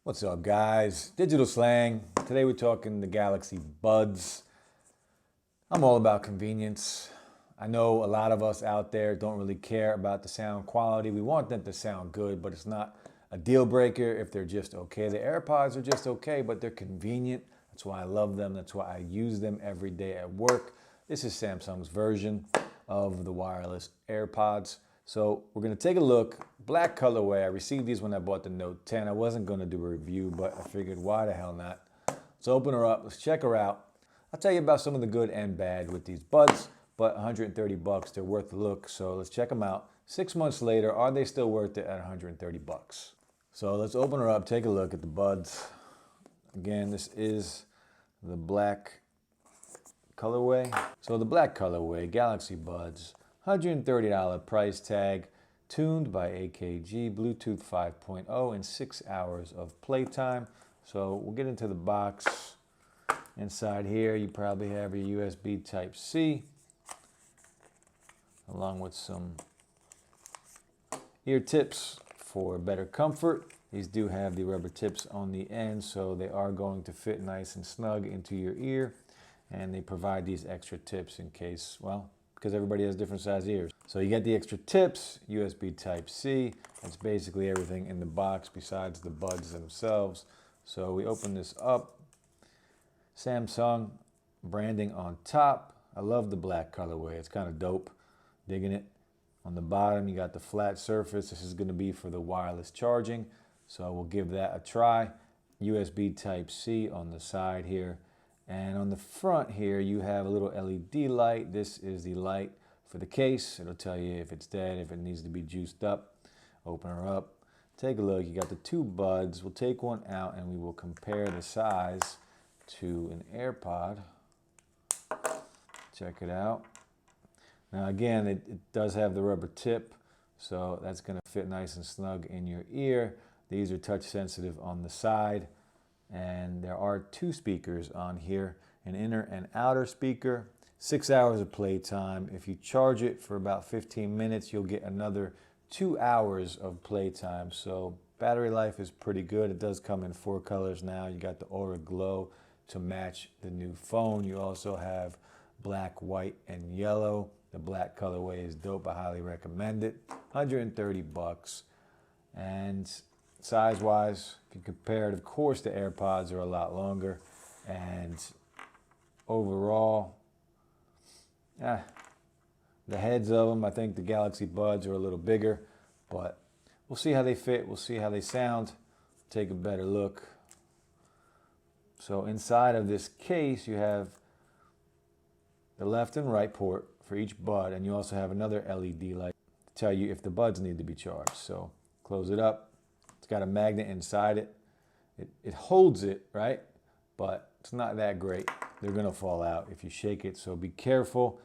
What's up, guys? Digital Slang. Today we're talking the Galaxy Buds. I'm all about convenience. I know a lot of us out there don't really care about the sound quality. We want them to sound good, but it's not a deal breaker if they're just okay. The AirPods are just okay, but they're convenient. That's why I love them. That's why I use them every day at work. This is Samsung's version of the wireless AirPods. So we're gonna take a look. Black colorway. I received these when I bought the Note 10. I wasn't gonna do a review, but I figured why the hell not? Let's open her up. Let's check her out. I'll tell you about some of the good and bad with these buds, but 130 bucks, they're worth the look. So let's check them out. 6 months later, are they still worth it at 130 bucks? So let's open her up, take a look at the buds. Again, this is the black colorway. So the black colorway, Galaxy Buds, $130 price tag, tuned by AKG, Bluetooth 5.0, and 6 hours of playtime. So we'll get into the box. Inside here, you probably have your USB Type-C, along with some ear tips for better comfort. These do have the rubber tips on the end, so they are going to fit nice and snug into your ear. And they provide these extra tips in case, well, because everybody has different size ears. So you get the extra tips, USB Type-C. That's basically everything in the box besides the buds themselves. So we open this up. Samsung branding on top. I love the black colorway. It's kind of dope. Digging it. On the bottom, you got the flat surface. This is going to be for the wireless charging. So we'll give that a try. USB Type-C on the side here. And on the front here, you have a little LED light. This is the light for the case. It'll tell you if it's dead, if it needs to be juiced up. Open her up. Take a look. You got the two buds. We'll take one out and we will compare the size to an AirPod. Check it out. Now again, it does have the rubber tip, so that's going to fit nice and snug in your ear. These are touch sensitive on the side. And there are two speakers on here, an inner and outer speaker. 6 hours of playtime. If you charge it for about 15 minutes, you'll get another 2 hours of playtime. So battery life is pretty good. It does come in 4 colors now. You got the Aura Glow to match the new phone. You also have black, white, and yellow. The black colorway is dope. I highly recommend it. 130 bucks. And size-wise, if you compare it, of course, the AirPods are a lot longer. And overall, the heads of them, I think the Galaxy Buds are a little bigger. But we'll see how they fit. We'll see how they sound. Take a better look. So inside of this case, you have the left and right port for each bud. And you also have another LED light to tell you if the buds need to be charged. So close it up. It's got a magnet inside it. It holds it, right? But it's not that great. They're going to fall out if you shake it, so be careful.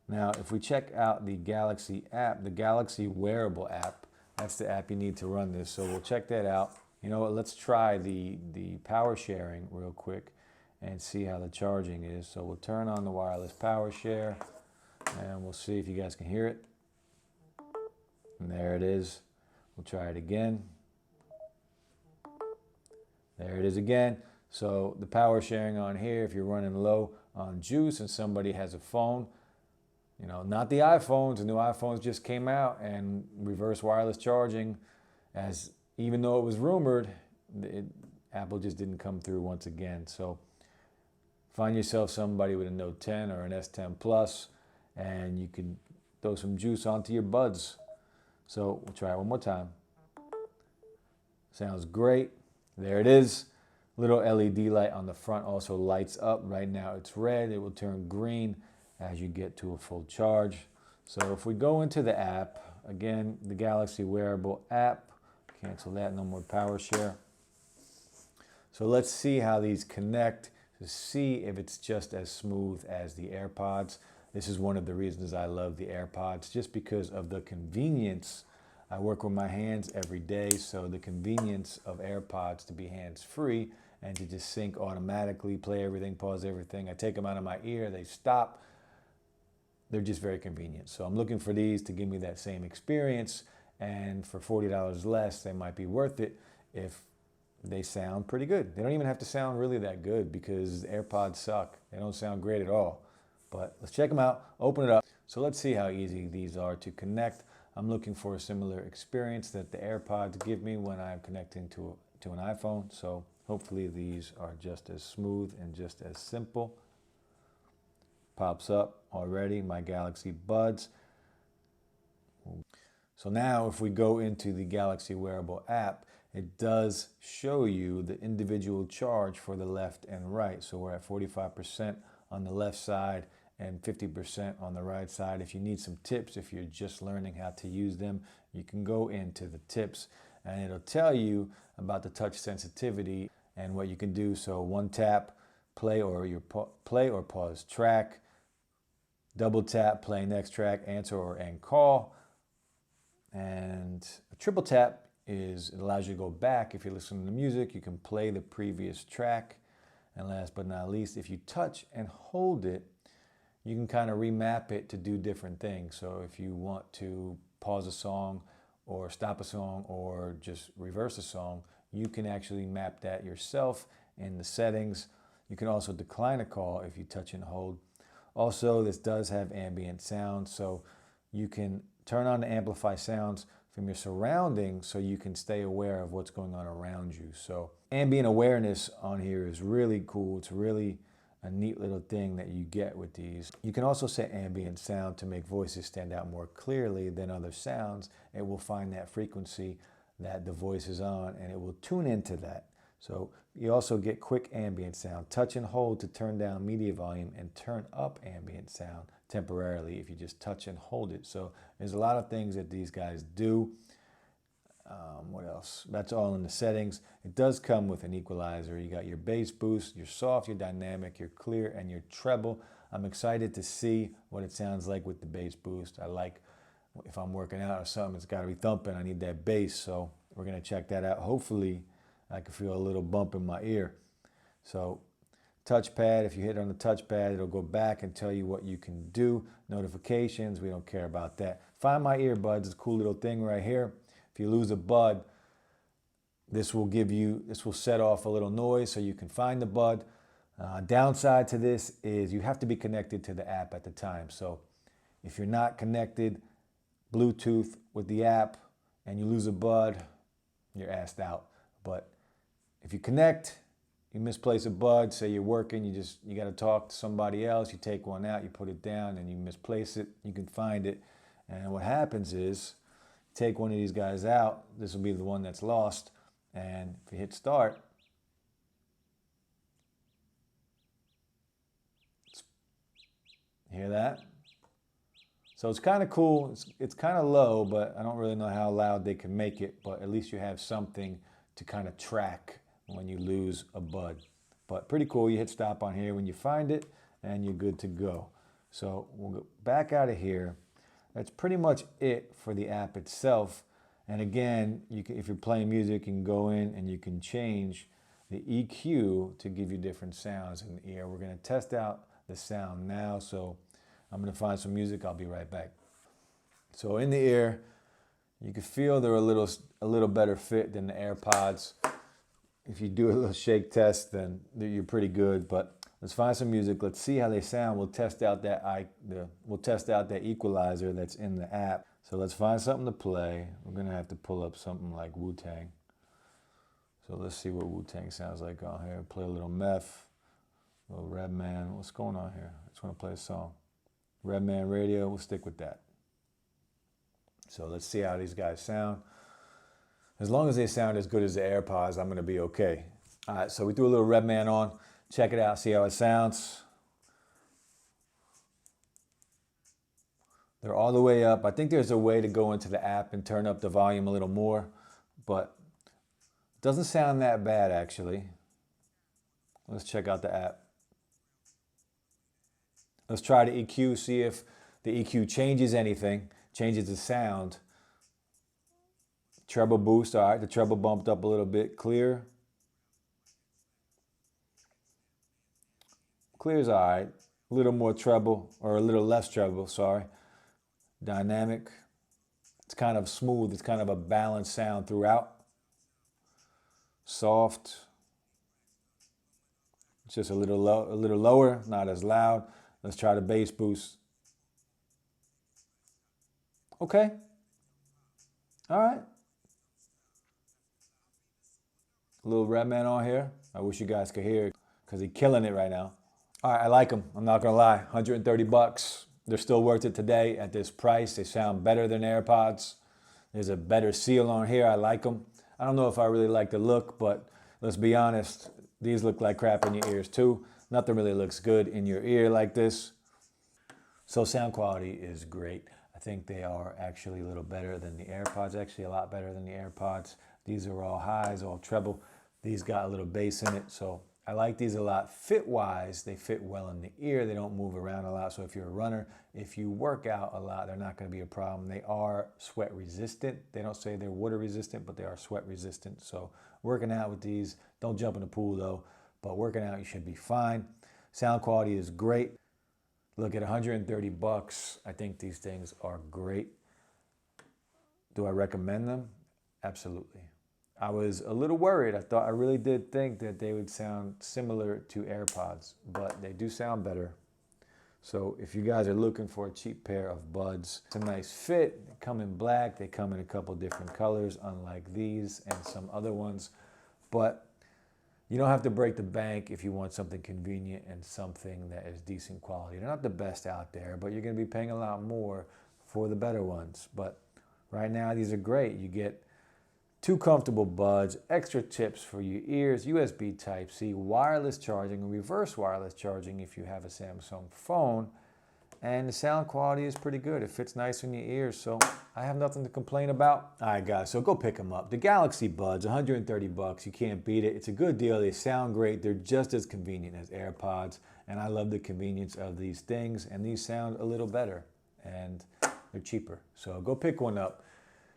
Now, if we check out the Galaxy app, the Galaxy Wearable app, that's the app you need to run this. So we'll check that out. You know what? Let's try the power sharing real quick and see how the charging is. So we'll turn on the wireless power share, and we'll see if you guys can hear it. And there it is. We'll try it again. There it is again. So the power sharing on here, if you're running low on juice and somebody has a phone, you know, not the iPhones, the new iPhones just came out, and reverse wireless charging, as even though it was rumored, Apple just didn't come through once again. So find yourself somebody with a Note 10 or an S10 Plus, and you can throw some juice onto your buds. So we'll try it one more time. Sounds great. There it is. Little LED light on the front also lights up. Right now it's red. It will turn green as you get to a full charge. So if we go into the app, again, the Galaxy Wearable app, cancel that, no more power share. So let's see how these connect to see if it's just as smooth as the AirPods. This is one of the reasons I love the AirPods, just because of the convenience. I work with my hands every day, so the convenience of AirPods to be hands-free and to just sync automatically, play everything, pause everything. I take them out of my ear, they stop. They're just very convenient. So I'm looking for these to give me that same experience, and for $40 less, they might be worth it if they sound pretty good. They don't even have to sound really that good because AirPods suck. They don't sound great at all. But let's check them out, open it up. So let's see how easy these are to connect. I'm looking for a similar experience that the AirPods give me when I'm connecting to an iPhone. So hopefully these are just as smooth and just as simple. Pops up already, my Galaxy Buds. So now if we go into the Galaxy Wearable app, it does show you the individual charge for the left and right. So we're at 45% on the left side and 50% on the right side. If you need some tips, if you're just learning how to use them, you can go into the tips and it'll tell you about the touch sensitivity and what you can do. So one tap, play or pause track, double tap, play next track, answer or end call, and a triple tap it allows you to go back. If you're listening to music, you can play the previous track. And last but not least, if you touch and hold it, you can kind of remap it to do different things. So if you want to pause a song or stop a song or just reverse a song, you can actually map that yourself in the settings. You can also decline a call if you touch and hold. Also, this does have ambient sound, so you can turn on the amplify sounds from your surroundings so you can stay aware of what's going on around you. So ambient awareness on here is really cool. It's really a neat little thing that you get with these. You can also set ambient sound to make voices stand out more clearly than other sounds. It will find that frequency that the voice is on and it will tune into that. So you also get quick ambient sound. Touch and hold to turn down media volume and turn up ambient sound temporarily if you just touch and hold it. So there's a lot of things that these guys do. What else? That's all in the settings. It does come with an equalizer. You got your bass boost, your soft, your dynamic, your clear, and your treble. I'm excited to see what it sounds like with the bass boost. I like if I'm working out or something, it's got to be thumping. I need that bass, so we're going to check that out. Hopefully, I can feel a little bump in my ear. So touchpad, if you hit on the touchpad, it'll go back and tell you what you can do. Notifications, we don't care about that. Find My Earbuds is a cool little thing right here. If you lose a bud, this will set off a little noise so you can find the bud. Downside to this is you have to be connected to the app at the time. So if you're not connected Bluetooth with the app and you lose a bud, you're assed out. But if you connect, you misplace a bud, say you're working, you got to talk to somebody else, you take one out, you put it down and you misplace it, you can find it. And what happens is, take one of these guys out, this will be the one that's lost, and if you hit start, hear that? So it's kind of cool, it's kind of low, but I don't really know how loud they can make it, but at least you have something to kind of track when you lose a bud. But pretty cool, you hit stop on here when you find it, and you're good to go. So we'll go back out of here. That's pretty much it for the app itself. And again, if you're playing music, you can go in and you can change the EQ to give you different sounds in the ear. We're going to test out the sound now, so I'm going to find some music. I'll be right back. So in the ear, you can feel they're a little better fit than the AirPods. If you do a little shake test, then you're pretty good. But let's find some music. Let's see how they sound. We'll test out that equalizer that's in the app. So let's find something to play. We're gonna have to pull up something like Wu-Tang. So let's see what Wu-Tang sounds like on here. Play a little Meth, a little Redman. What's going on here? I just want to play a song. Redman Radio. We'll stick with that. So let's see how these guys sound. As long as they sound as good as the AirPods, I'm gonna be okay. All right. So we threw a little Redman on. Check it out, see how it sounds. They're all the way up. I think there's a way to go into the app and turn up the volume a little more, but it doesn't sound that bad actually. Let's check out the app. Let's try the EQ, see if the EQ changes anything, changes the sound. Treble boost, all right, the treble bumped up a little bit. Clear. Clear's all right. A little more treble, or a little less treble, sorry. Dynamic. It's kind of smooth. It's kind of a balanced sound throughout. soft. It's just a little lower, not as loud. Let's try the bass boost. Okay. All right. A little Redman on here. I wish you guys could hear it because he's killing it right now. All right, I like them. I'm not gonna lie. 130 bucks. They're still worth it today at this price. They sound better than AirPods. There's a better seal on here. I like them. I don't know if I really like the look, but let's be honest. These look like crap in your ears too. Nothing really looks good in your ear like this. So sound quality is great. I think they are actually a little better than the AirPods, actually a lot better than the AirPods. These are all highs, all treble. These got a little bass in it, so I like these a lot. Fit-wise, they fit well in the ear. They don't move around a lot, so if you're a runner, if you work out a lot, they're not gonna be a problem. They are sweat resistant. They don't say they're water resistant, but they are sweat resistant. So working out with these, don't jump in the pool though, but working out, you should be fine. Sound quality is great. Look, at 130 bucks, I think these things are great. Do I recommend them? Absolutely. I was a little worried. I really did think that they would sound similar to AirPods, but they do sound better. So if you guys are looking for a cheap pair of buds, it's a nice fit. They come in black. They come in a couple different colors, unlike these and some other ones. But you don't have to break the bank if you want something convenient and something that is decent quality. They're not the best out there, but you're going to be paying a lot more for the better ones. But right now, these are great. You get 2 comfortable buds, extra tips for your ears, USB Type-C, wireless charging, and reverse wireless charging if you have a Samsung phone. And the sound quality is pretty good. It fits nice in your ears, so I have nothing to complain about. All right, guys, so go pick them up. The Galaxy Buds, 130 bucks. You can't beat it. It's a good deal. They sound great. They're just as convenient as AirPods, and I love the convenience of these things, and these sound a little better, and they're cheaper. So go pick one up.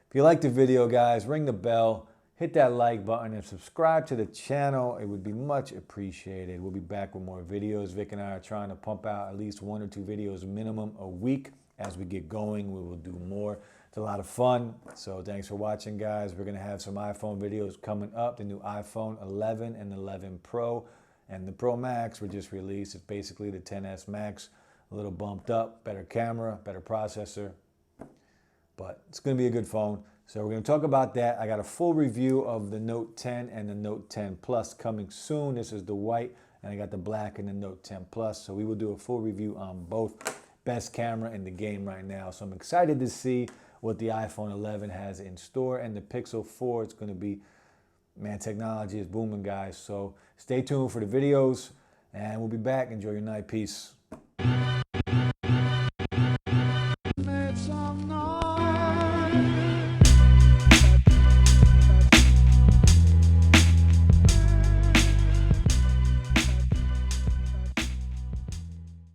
If you liked the video, guys, ring the bell, hit that like button, and subscribe to the channel. It would be much appreciated. We'll be back with more videos. Vic and I are trying to pump out at least 1 or 2 videos minimum a week. As we get going, we will do more. It's a lot of fun. So thanks for watching, guys. We're going to have some iPhone videos coming up. The new iPhone 11 and 11 Pro and the Pro Max were just released. It's basically the XS Max, a little bumped up, better camera, better processor. But it's going to be a good phone. So we're going to talk about that. I got a full review of the Note 10 and the Note 10 Plus coming soon. This is the white, and I got the black in the Note 10 Plus. So we will do a full review on both. Best camera in the game right now. So I'm excited to see what the iPhone 11 has in store. And the Pixel 4, it's going to be, man, technology is booming, guys. So stay tuned for the videos, and we'll be back. Enjoy your night. Peace.